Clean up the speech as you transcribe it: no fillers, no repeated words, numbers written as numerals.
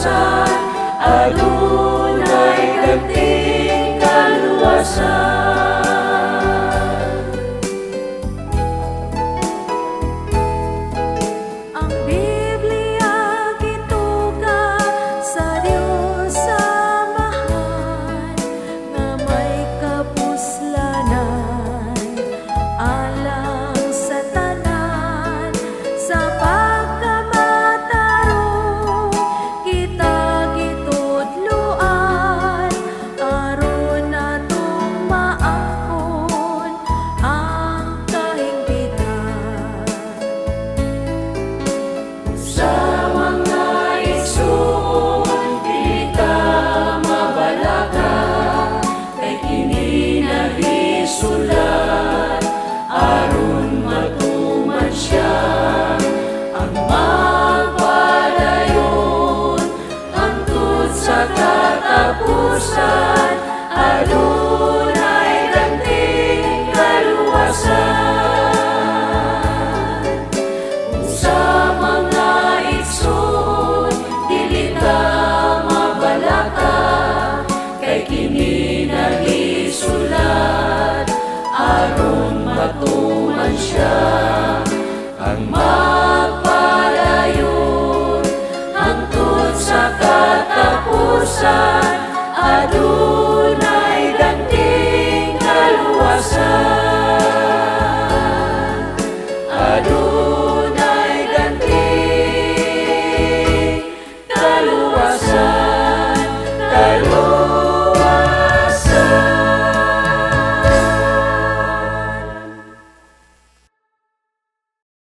katapusan, adunay ganting kaluwasan. Ang Biblia gituga sa Dios Amahan, nga may kapuslanan alang sa tanan. Sa pagkamatarong kita gitudloan, aron natong maangkon ang kahimpitan. Sa mga igsoon, di ka mabalaka, kay kini nahisulat, aron matuman siya ang magpadayon hangtod sa katapusan, adunay ganting kaluwasan. Sa mga igsoon, dili ka mabalaka, kay kini nahisulat, aron matuman siya ang magpadayon hangtod sa katapusan, adunay ganting kaluwasan. Adunay ganting kaluwasan, kaluwasan.